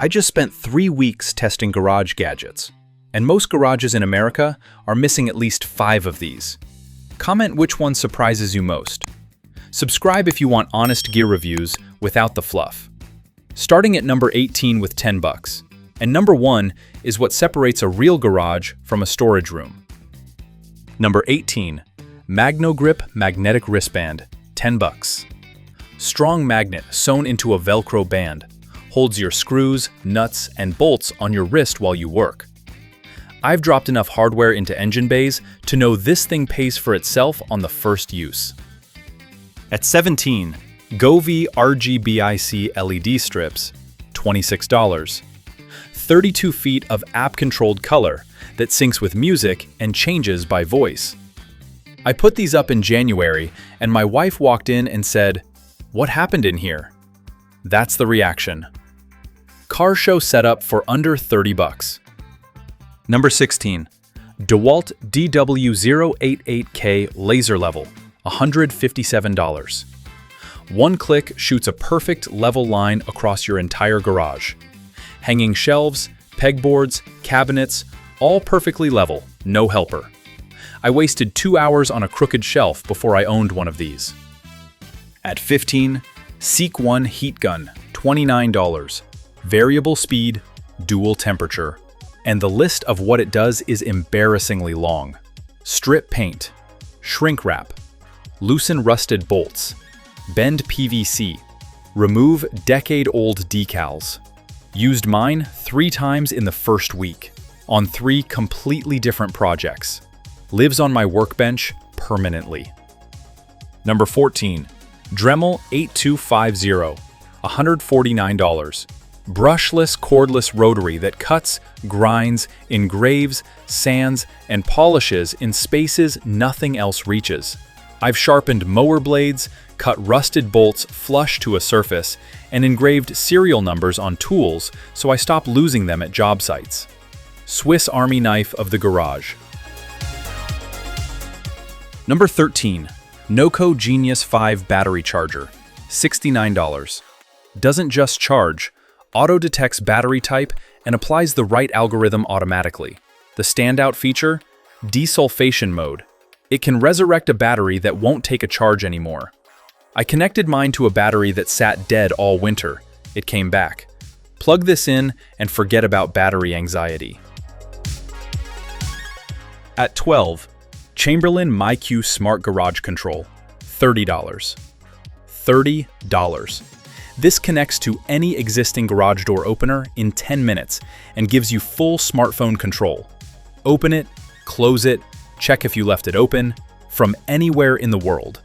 I just spent 3 weeks testing garage gadgets, and most garages in America are missing at least 5 of these. Comment which one surprises you most. Subscribe if you want honest gear reviews without the fluff. Starting at number 18 with $10, and number 1 is what separates a real garage from a storage room. Number 18, MagnoGrip Magnetic Wristband, $10. Strong magnet sewn into a Velcro band, holds your screws, nuts, and bolts on your wrist while you work. I've dropped enough hardware into engine bays to know this thing pays for itself on the first use. At 17, Govee RGBIC LED strips, $26. 32 feet of app-controlled color that syncs with music and changes by voice. I put these up in January, and my wife walked in and said, "What happened in here?" That's the reaction. Car show setup for under $30. Number 16, DEWALT DW088K Laser Level, $157. One click shoots a perfect level line across your entire garage. Hanging shelves, pegboards, cabinets, all perfectly level, no helper. I wasted 2 hours on a crooked shelf before I owned one of these. At 15, SEEKONE Heat Gun, $29. Variable speed, dual temperature. And the list of what it does is embarrassingly long. Strip paint, shrink wrap, loosen rusted bolts, bend PVC, remove decade-old decals. Used mine 3 times in the first week, on 3 completely different projects. Lives on my workbench permanently. Number 14, Dremel 8250, $149. Brushless cordless rotary that cuts, grinds, engraves, sands, and polishes in spaces nothing else reaches. I've sharpened mower blades, cut rusted bolts flush to a surface, and engraved serial numbers on tools so I stop losing them at job sites. Swiss Army knife of the garage. Number 13, NOCO Genius 5 battery charger, $69. Doesn't just charge, auto-detects battery type and applies the right algorithm automatically. The standout feature? Desulfation mode. It can resurrect a battery that won't take a charge anymore. I connected mine to a battery that sat dead all winter. It came back. Plug this in and forget about battery anxiety. At 12, Chamberlain MyQ Smart Garage Control, $30. $30. This connects to any existing garage door opener in 10 minutes and gives you full smartphone control. Open it, close it, check if you left it open, from anywhere in the world.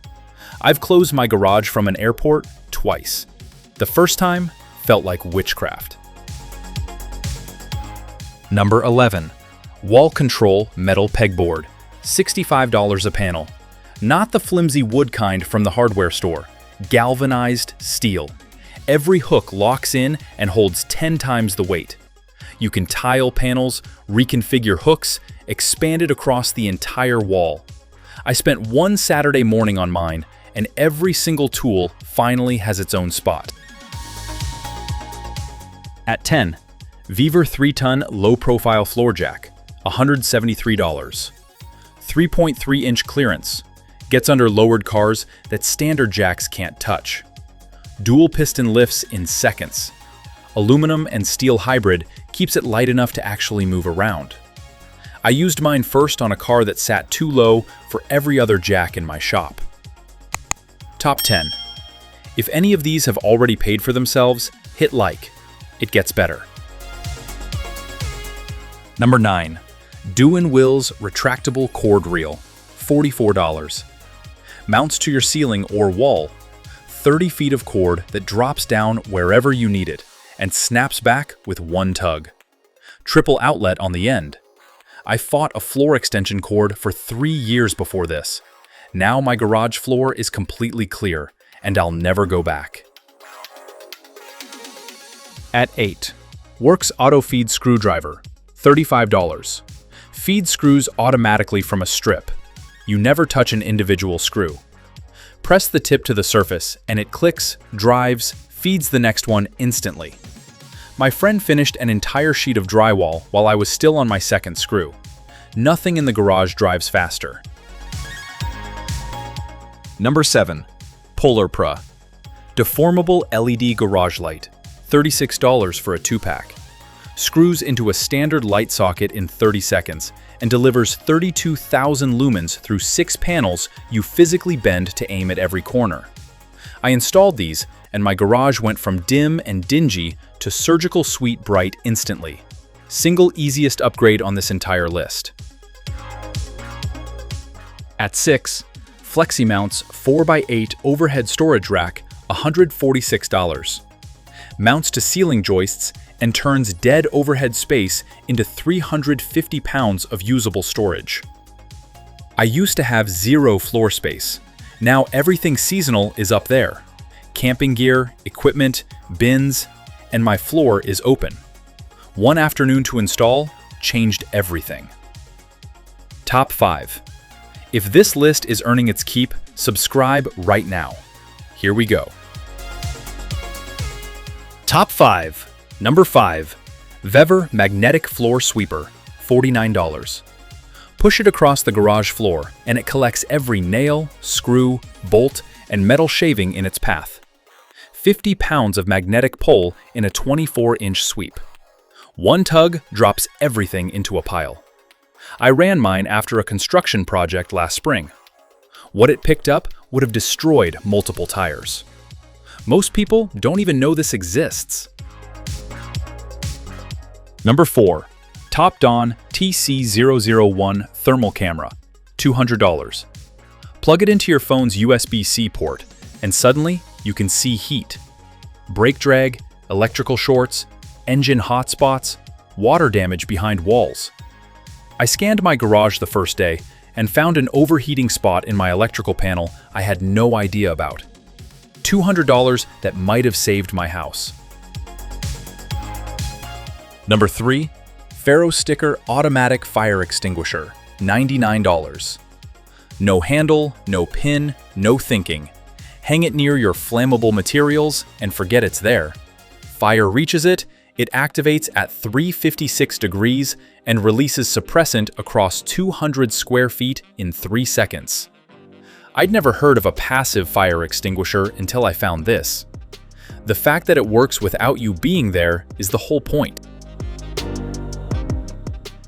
I've closed my garage from an airport twice. The first time felt like witchcraft. Number 11, Wall Control Metal Pegboard, $65 a panel. Not the flimsy wood kind from the hardware store. Galvanized steel. Every hook locks in and holds 10 times the weight. You can tile panels, reconfigure hooks, expand it across the entire wall. I spent one Saturday morning on mine, and every single tool finally has its own spot. At 10, VEVOR 3-ton low-profile floor jack, $173. 3.3-inch clearance. Gets under lowered cars that standard jacks can't touch. Dual piston lifts in seconds. Aluminum and steel hybrid keeps it light enough to actually move around. I used mine first on a car that sat too low for every other jack in my shop. Top 10. If any of these have already paid for themselves, hit like. It gets better. Number 9. Dewenwils Retractable Cord Reel, $44. Mounts to your ceiling or wall. 30 feet of cord that drops down wherever you need it and snaps back with one tug. Triple outlet on the end. I fought a floor extension cord for 3 years before this. Now my garage floor is completely clear, and I'll never go back. At 8, WORX Auto Feed Screwdriver, $35. Feed screws automatically from a strip. You never touch an individual screw. Press the tip to the surface, and it clicks, drives, feeds the next one instantly. My friend finished an entire sheet of drywall while I was still on my second screw. Nothing in the garage drives faster. Number 7. POLARPRA. Deformable LED garage light. $36 for a 2-pack. Screws into a standard light socket in 30 seconds and delivers 32,000 lumens through 6 panels you physically bend to aim at every corner. I installed these, and my garage went from dim and dingy to surgical sweet bright instantly. Single easiest upgrade on this entire list. At 6, FLEXIMOUNTS 4x8 overhead storage rack, $146. Mounts to ceiling joists and turns dead overhead space into 350 pounds of usable storage. I used to have 0 floor space. Now everything seasonal is up there. Camping gear, equipment, bins, and my floor is open. One afternoon to install changed everything. Top 5. If this list is earning its keep, subscribe right now. Here we go. Top 5. Number 5. VEVOR Magnetic Floor Sweeper, $49. Push it across the garage floor and it collects every nail, screw, bolt, and metal shaving in its path. 50 pounds of magnetic pull in a 24-inch sweep. One tug drops everything into a pile. I ran mine after a construction project last spring. What it picked up would have destroyed multiple tires. Most people don't even know this exists. Number 4. TOPDON TC001 Thermal Camera, $200. Plug it into your phone's USB-C port, and suddenly you can see heat. Brake drag, electrical shorts, engine hotspots, water damage behind walls. I scanned my garage the first day and found an overheating spot in my electrical panel I had no idea about. $200 that might have saved my house. Number 3. Ferosticker Automatic Fire Extinguisher, $99. No handle, no pin, no thinking. Hang it near your flammable materials and forget it's there. Fire reaches it, it activates at 356 degrees and releases suppressant across 200 square feet in 3 seconds. I'd never heard of a passive fire extinguisher until I found this. The fact that it works without you being there is the whole point.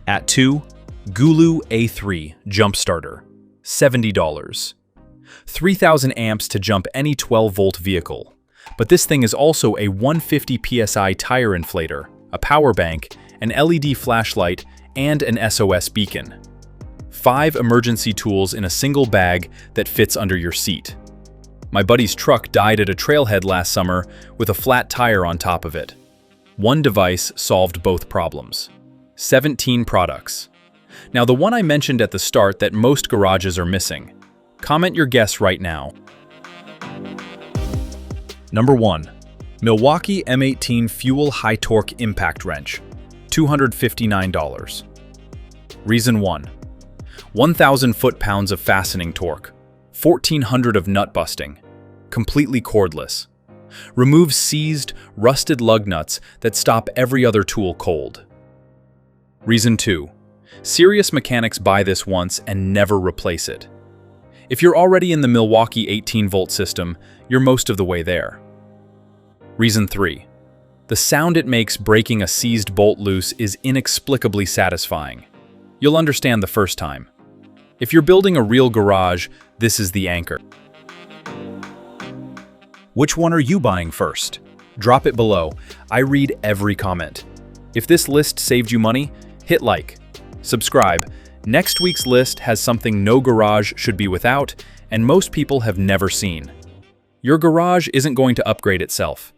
At 2, GOOLOO A3 Jump Starter, $70. 3,000 amps to jump any 12-volt vehicle. But this thing is also a 150 psi tire inflator, a power bank, an LED flashlight, and an SOS beacon. 5 emergency tools in a single bag that fits under your seat. My buddy's truck died at a trailhead last summer with a flat tire on top of it. One device solved both problems. 17 products. Now the one I mentioned at the start that most garages are missing. Comment your guess right now. Number 1. Milwaukee M18 Fuel High Torque Impact Wrench, $259. Reason 1. 1,000 foot-pounds of fastening torque, 1,400 of nut busting, completely cordless. Removes seized, rusted lug nuts that stop every other tool cold. Reason 2. Serious mechanics buy this once and never replace it. If you're already in the Milwaukee 18-volt system, you're most of the way there. Reason 3. The sound it makes breaking a seized bolt loose is inexplicably satisfying. You'll understand the first time. If you're building a real garage, this is the anchor. Which one are you buying first? Drop it below. I read every comment. If this list saved you money, hit like. Subscribe. Next week's list has something no garage should be without, and most people have never seen. Your garage isn't going to upgrade itself.